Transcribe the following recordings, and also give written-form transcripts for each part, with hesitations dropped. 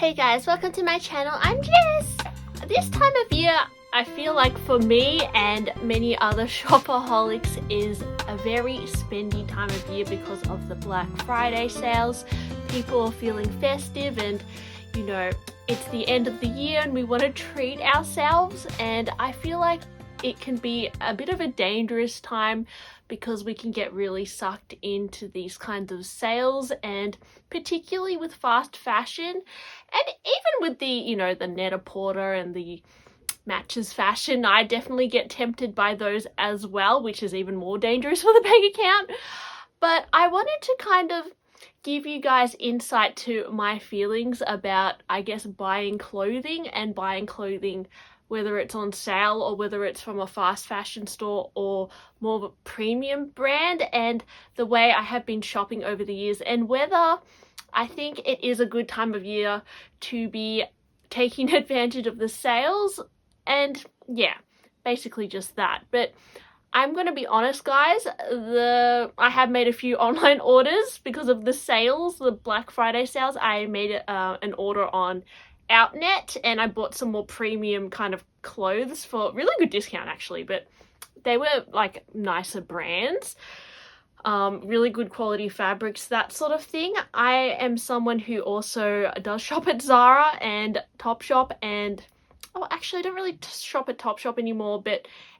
Hey guys, welcome to my channel. I'm Jess. This time of year, I feel like for me and many other shopaholics is a very spendy time of year because of the Black Friday sales. People are feeling festive and, you know, it's the end of the year and we want to treat ourselves, and I feel like it can be a bit of a dangerous time because we can get really sucked into these kinds of sales, and particularly with fast fashion and even with the, the Net-a-Porter and the matches fashion. I definitely get tempted by those as well, which is even more dangerous for the bank account. But I wanted to kind of give you guys insight to my feelings about, I guess, buying clothing and buying clothing whether it's on sale or whether it's from a fast fashion store or more of a premium brand, and the way I have been shopping over the years, and whether I think it is a good time of year to be taking advantage of the sales. And yeah, basically just that. But I'm going to be honest, guys, I have made a few online orders because of the sales, the Black Friday sales. I made an order on Outnet, and I bought some more premium kind of clothes for really good discount actually, but they were like nicer brands, really good quality fabrics, that sort of thing. I am someone who also does shop at Zara and Topshop, and actually I don't really shop at Topshop anymore,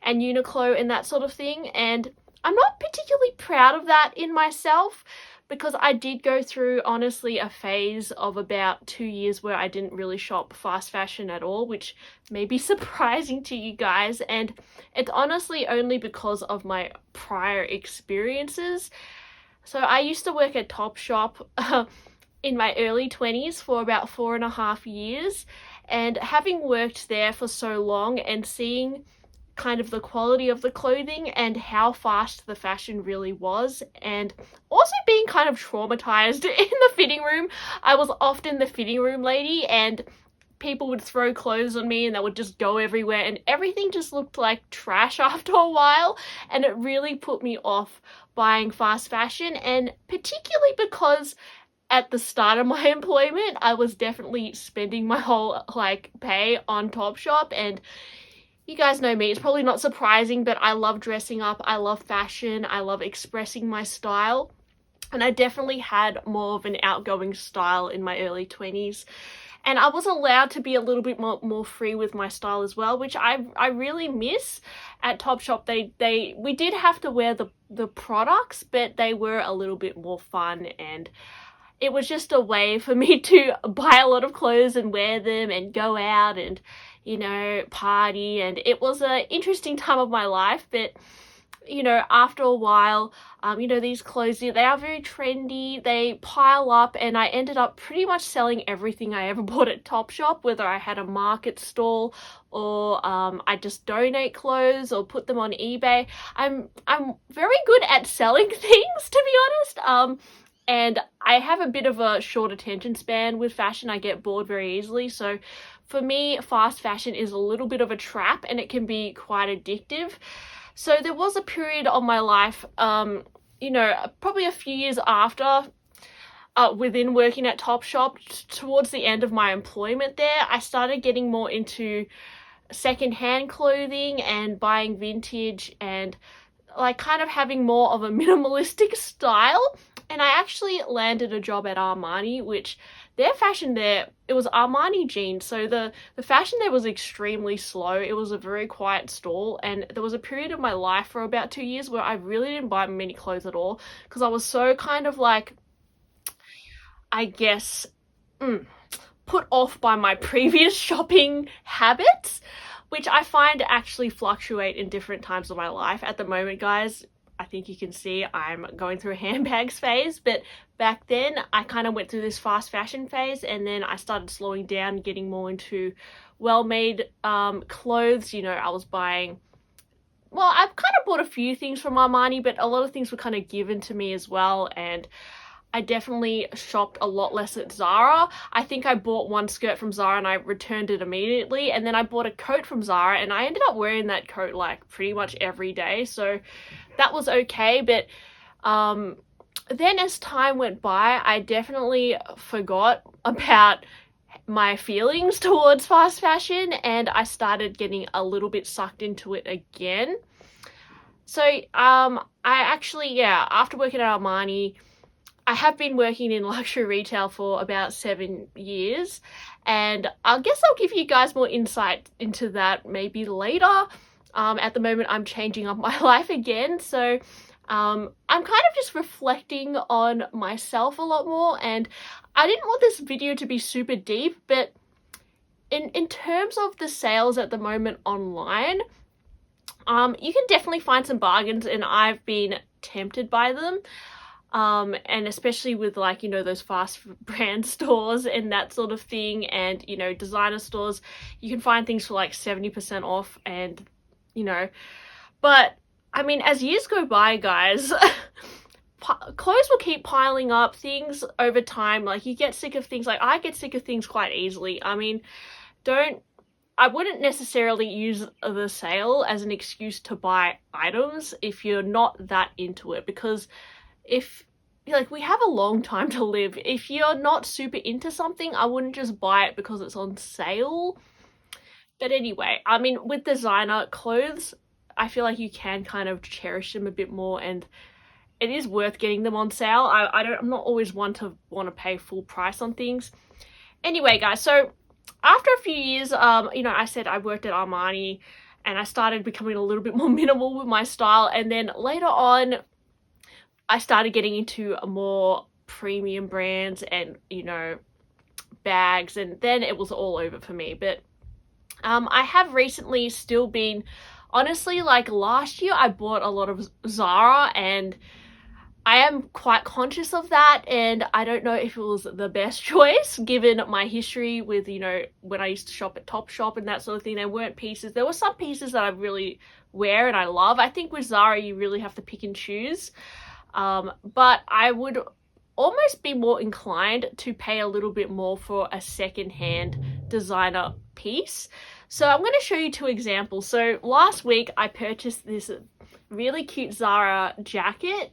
and Uniqlo and that sort of thing, and I'm not particularly proud of that in myself, because I did go through, honestly, a phase of about 2 years where I didn't really shop fast fashion at all, which may be surprising to you guys, and it's honestly only because of my prior experiences. So I used to work at Topshop in my early 20s for about 4.5 years, and having worked there for so long and seeing kind of the quality of the clothing and how fast the fashion really was, and also being kind of traumatized in the fitting room. I was often the fitting room lady, and people would throw clothes on me and they would just go everywhere, and everything just looked like trash after a while, and it really put me off buying fast fashion. And particularly because at the start of my employment, I was definitely spending my whole pay on Topshop, and you guys know me, it's probably not surprising, but I love dressing up, I love fashion, I love expressing my style, and I definitely had more of an outgoing style in my early 20s, and I was allowed to be a little bit more free with my style as well, which I really miss at Topshop. We did have to wear the products, but they were a little bit more fun, and it was just a way for me to buy a lot of clothes and wear them and go out and, party, and it was an interesting time of my life. But, after a while, these clothes, they are very trendy, they pile up, and I ended up pretty much selling everything I ever bought at Topshop, whether I had a market stall or I just donate clothes or put them on eBay. I'm very good at selling things, to be honest. And I have a bit of a short attention span with fashion. I get bored very easily. So for me, fast fashion is a little bit of a trap, and it can be quite addictive. So there was a period of my life, probably a few years after, within working at Topshop, towards the end of my employment there, I started getting more into secondhand clothing and buying vintage and kind of having more of a minimalistic style. And I actually landed a job at Armani, which their fashion there, it was Armani jeans. So the fashion there was extremely slow. It was a very quiet store. And there was a period of my life for about 2 years where I really didn't buy many clothes at all, because I was so kind of I guess, put off by my previous shopping habits, which I find actually fluctuate in different times of my life. At the moment, guys, I think you can see I'm going through a handbags phase, but back then I kind of went through this fast fashion phase, and then I started slowing down, getting more into well-made clothes. I was buying, I've kind of bought a few things from Armani, but a lot of things were kind of given to me as well, and I definitely shopped a lot less at Zara. I think I bought one skirt from Zara and I returned it immediately, and then I bought a coat from Zara and I ended up wearing that coat pretty much every day, so that was okay. But then as time went by, I definitely forgot about my feelings towards fast fashion, and I started getting a little bit sucked into it again. So I actually, yeah, after working at Armani, I have been working in luxury retail for about 7 years, and I guess I'll give you guys more insight into that maybe later. At the moment, I'm changing up my life again, so I'm kind of just reflecting on myself a lot more, and I didn't want this video to be super deep, but in terms of the sales at the moment online, you can definitely find some bargains, and I've been tempted by them. And especially with, like, you know, those fast brand stores and that sort of thing, and, you know, designer stores, you can find things for like 70% off, and, you know, but I mean, as years go by, guys, clothes will keep piling up, things over time, like, you get sick of things. Like, I get sick of things quite easily. I mean, I wouldn't necessarily use the sale as an excuse to buy items if you're not that into it, because if, like, we have a long time to live. If you're not super into something, I wouldn't just buy it because it's on sale. But anyway, I mean, with designer clothes, I feel like you can kind of cherish them a bit more, and it is worth getting them on sale. I'm not always one to want to pay full price on things. Anyway, guys, so after a few years, you know, I said I worked at Armani, and I started becoming a little bit more minimal with my style, and then later on, I started getting into more premium brands and, you know, bags, and then it was all over for me. But I have recently still been, honestly, like last year I bought a lot of Zara, and I am quite conscious of that, and I don't know if it was the best choice given my history with, you know, when I used to shop at Topshop and that sort of thing. There weren't pieces. There were some pieces that I really wear and I love. I think with Zara you really have to pick and choose. But I would almost be more inclined to pay a little bit more for a second-hand designer piece. So I'm going to show you 2 examples. So last week I purchased this really cute Zara jacket,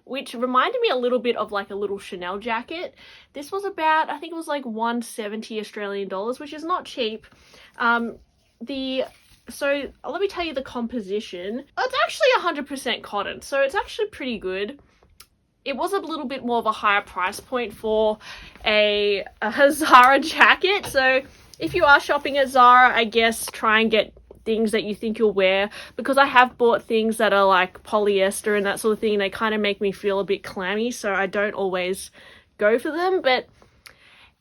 which reminded me a little bit of like a little Chanel jacket. This was about, I think it was like 170 Australian dollars, which is not cheap. So let me tell you the composition. It's actually 100% cotton, so it's actually pretty good. It was a little bit more of a higher price point for a Zara jacket. So if you are shopping at Zara, I guess try and get things that you think you'll wear, because I have bought things that are like polyester and that sort of thing, and they kind of make me feel a bit clammy, so I don't always go for them. But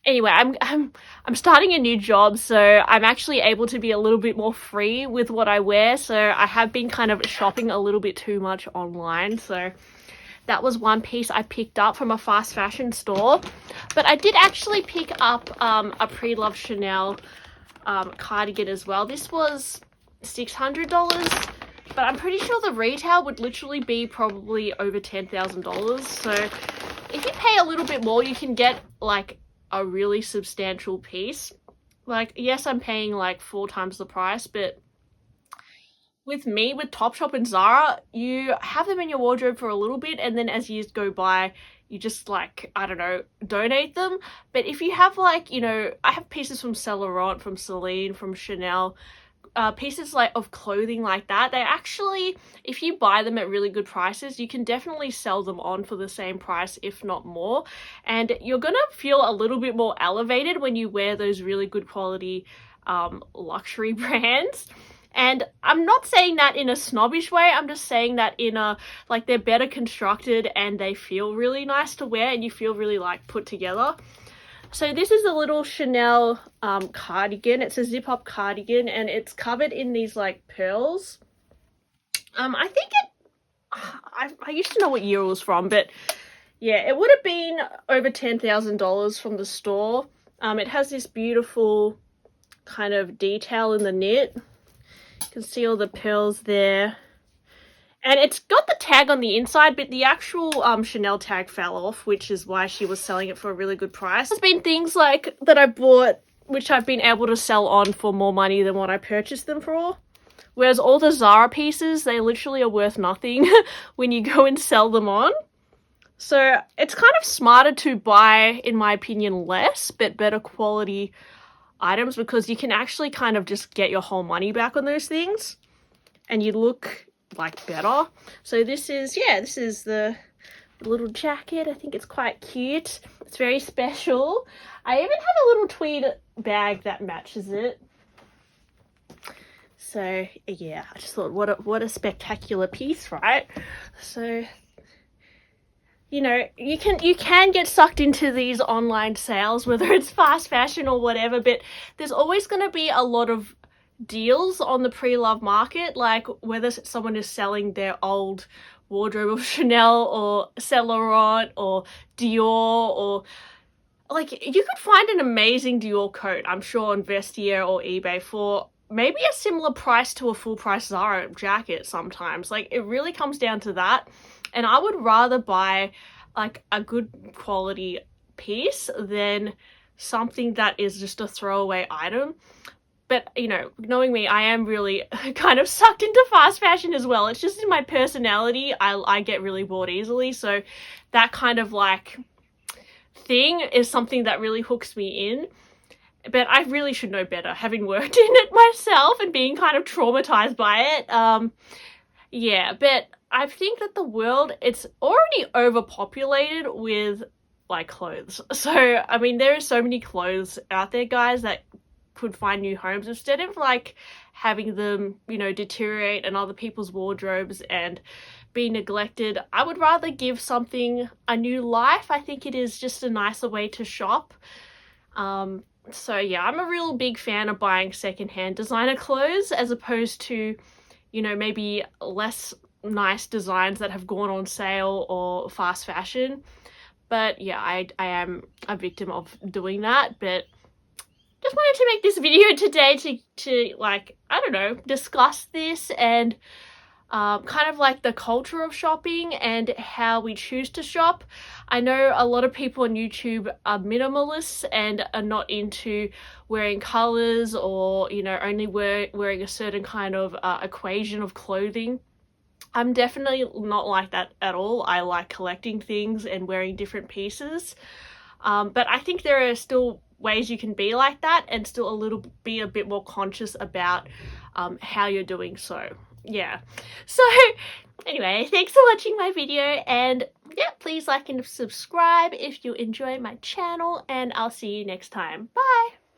anyway, I'm starting a new job, so I'm actually able to be a little bit more free with what I wear. So I have been kind of shopping a little bit too much online. So that was one piece I picked up from a fast fashion store. But I did actually pick up a pre-loved Chanel cardigan as well. This was $600, but I'm pretty sure the retail would literally be probably over $10,000. So if you pay a little bit more, you can get like a really substantial piece. Like, yes, I'm paying like 4 times the price, but with Topshop and Zara, you have them in your wardrobe for a little bit, and then as years go by, you just, like, I don't know, donate them. But if you have, like, you know, I have pieces from Saint Laurent, from Celine, from Chanel, pieces like of clothing like that, they actually, if you buy them at really good prices, you can definitely sell them on for the same price, if not more, and you're gonna feel a little bit more elevated when you wear those really good quality luxury brands. And I'm not saying that in a snobbish way, I'm just saying that in a, like, they're better constructed and they feel really nice to wear, and you feel really, like, put together. So this is a little Chanel cardigan. It's a zip-up cardigan, and it's covered in these, like, pearls. I think I used to know what year it was from, but yeah, it would have been over $10,000 from the store. It has this beautiful kind of detail in the knit. You can see all the pearls there. And it's got the tag on the inside, but the actual Chanel tag fell off, which is why she was selling it for a really good price. There's been things like that I bought, which I've been able to sell on for more money than what I purchased them for. Whereas all the Zara pieces, they literally are worth nothing when you go and sell them on. So it's kind of smarter to buy, in my opinion, less but better quality items, because you can actually kind of just get your whole money back on those things and you look like better. So this is the little jacket. I think it's quite cute. It's very special. I even have a little tweed bag that matches it. So yeah, I just thought what a spectacular piece, right? So you know, you can get sucked into these online sales, whether it's fast fashion or whatever, but there's always going to be a lot of deals on the pre-love market, like whether someone is selling their old wardrobe of Chanel or Saint Laurent or Dior, or like you could find an amazing Dior coat, I'm sure, on Vestiaire or eBay for maybe a similar price to a full price Zara jacket sometimes. Like it really comes down to that. And I would rather buy like a good quality piece than something that is just a throwaway item. But, you know, knowing me, I am really kind of sucked into fast fashion as well. It's just in my personality. I get really bored easily. So that kind of like thing is something that really hooks me in. But I really should know better, having worked in it myself and being kind of traumatized by it. Yeah, but I think that the world, it's already overpopulated with like clothes. So, I mean, there are so many clothes out there, guys, that could find new homes instead of like having them, you know, deteriorate in other people's wardrobes and be neglected. I would rather give something a new life. I think it is just a nicer way to shop. So yeah, I'm a real big fan of buying secondhand designer clothes as opposed to, you know, maybe less nice designs that have gone on sale or fast fashion. But yeah, I am a victim of doing that. But just wanted to make this video today to like, I don't know, discuss this and kind of like the culture of shopping and how we choose to shop. I know a lot of people on YouTube are minimalists and are not into wearing colors or, you know, only wearing a certain kind of equation of clothing. I'm definitely not like that at all. I like collecting things and wearing different pieces. But I think there are still ways you can be like that and still be a bit more conscious about how you're doing so. Yeah. So anyway, thanks for watching my video, and yeah, please like and subscribe if you enjoy my channel, and I'll see you next time. Bye.